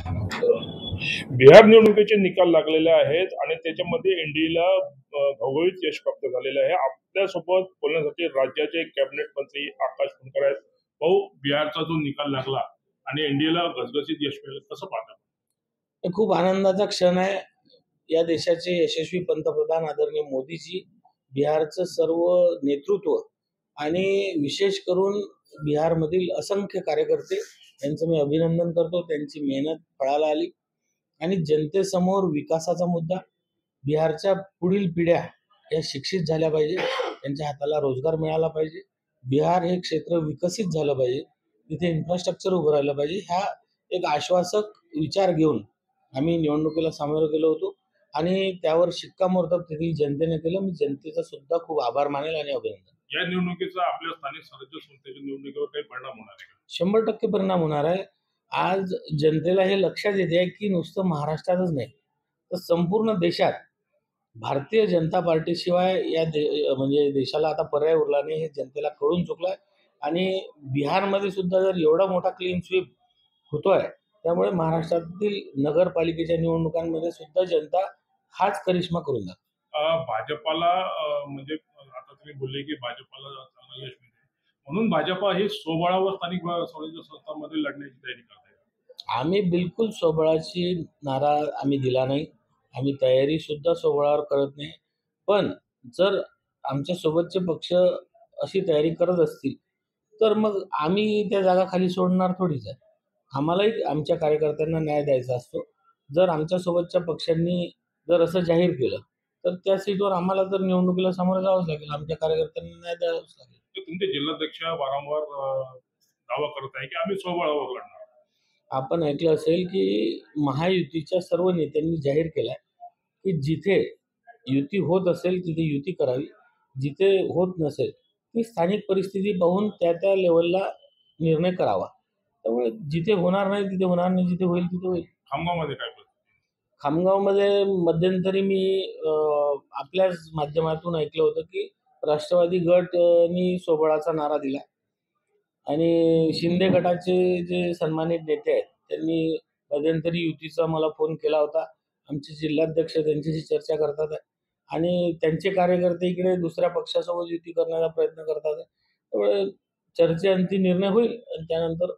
बिहार निवडणुकीचे निकाल लागलेले आहेत आणि त्याच्यामध्ये एनडीएला घवघवीत यश प्राप्त झालेलं आहे. आपल्यासोबत बोलण्यासाठी राज्याचे कॅबिनेट मंत्री आकाश फुंडकर आहेत. भाऊ, बिहारचा जो निकाल लागला आणि एनडीएला घसघशीत यश मिळालं, कसं पाहता? हे खूप आनंदाचा क्षण आहे. या देशाचे यशस्वी पंतप्रधान आदरणीय मोदीजी, बिहारचं सर्व नेतृत्व आणि विशेष करून बिहारमधील असंख्य कार्यकर्ते यांचं मी अभिनंदन करतो. त्यांची मेहनत फळाला आली आणि जनतेसमोर विकासाचा मुद्दा, बिहारच्या पुढील पिढ्या या शिक्षित झाल्या पाहिजे, त्यांच्या हाताला रोजगार मिळाला पाहिजे, बिहार हे क्षेत्र विकसित झालं पाहिजे, तिथे इन्फ्रास्ट्रक्चर उभं राहिलं पाहिजे, ह्या एक आश्वासक विचार घेऊन आम्ही निवडणुकीला सामोरं गेलो होतो आणि त्यावर शिक्कामोर्तब तेथील जनतेने केलं. मी जनतेचा सुद्धा खूप आभार मानेल आणि अभिनंदन. या निवडणुकीचा आपल्या स्थानिक स्वराज्य संस्थेच्या निवडणुकीवर काही परिणाम होणार आहे का? 100% परिणाम होणार आहे. आज जनतेला हे लक्षात येते आहे की नुसतं महाराष्ट्रातच नाही, तर संपूर्ण देशात भारतीय जनता पार्टीशिवाय म्हणजे देशाला आता पर्याय उरला नाही, हे जनतेला कळून चुकलं आहे. आणि बिहारमध्ये सुद्धा जर एवढा मोठा क्लीन स्वीप होतोय, त्यामुळे महाराष्ट्रातील नगरपालिकेच्या निवडणुकांमध्ये सुद्धा जनता हाच करिश्मा करून दाखवेल. भाजपाला म्हणजे आता तुम्ही बोलले की भाजपाला चांगलं यश मिळते, म्हणून भाजपा ही स्वबळावर स्थानिक स्वराज्य संस्थांमध्ये लढण्याची तयारी करत आहे. आम्ही बिलकुल स्वबळाची नारा आम्ही दिला नाही. आम्ही तयारी सुद्धा स्वबळावर करत नाही. पण जर आमच्या सोबतचे पक्ष अशी तयारी करत असतील, तर मग आम्ही त्या जागा खाली सोडणार थोडीच आहे. आम्हालाही आमच्या कार्यकर्त्यांना न्याय द्यायचा असतो. जर आमच्या सोबतच्या पक्षांनी जर असं जाहीर केलं, तर त्या सीटवर आम्हाला तर निवडणुकीला सामोरं जावंच लागेल. आमच्या कार्यकर्त्यांना न्याय द्यावाच लागेल. तुमचे जिल्हाध्यक्ष वारंवार दावा करत आहे की आम्ही स्वबळावर लढणार. आपण ऐकलं असेल की महायुतीच्या सर्व नेत्यांनी जाहीर केलाय की जिथे युती होत असेल तिथे युती करावी, जिथे होत नसेल ती स्थानिक परिस्थिती पाहून त्या लेवलला निर्णय करावा. त्यामुळे जिथे होणार नाही तिथे होणार नाही, जिथे होईल तिथे होईल. खामगावमध्ये काय परिस्थिती? खामगावमध्ये मध्यंतरी मी आपल्याच माध्यमातून ऐकलं होतं की राष्ट्रवादी गटनी स्वबळाचा नारा दिला आणि शिंदे गटाचे जे सन्मानित नेते आहेत त्यांनी मध्यंतरी युतीचा मला फोन केला होता. आमचे जिल्हाध्यक्ष त्यांच्याशी चर्चा करतात आहे आणि त्यांचे कार्यकर्ते इकडे दुसऱ्या पक्षासोबत युती करण्याचा प्रयत्न करतात आहे. त्यामुळे चर्चेअंती निर्णय होईल आणि त्यानंतर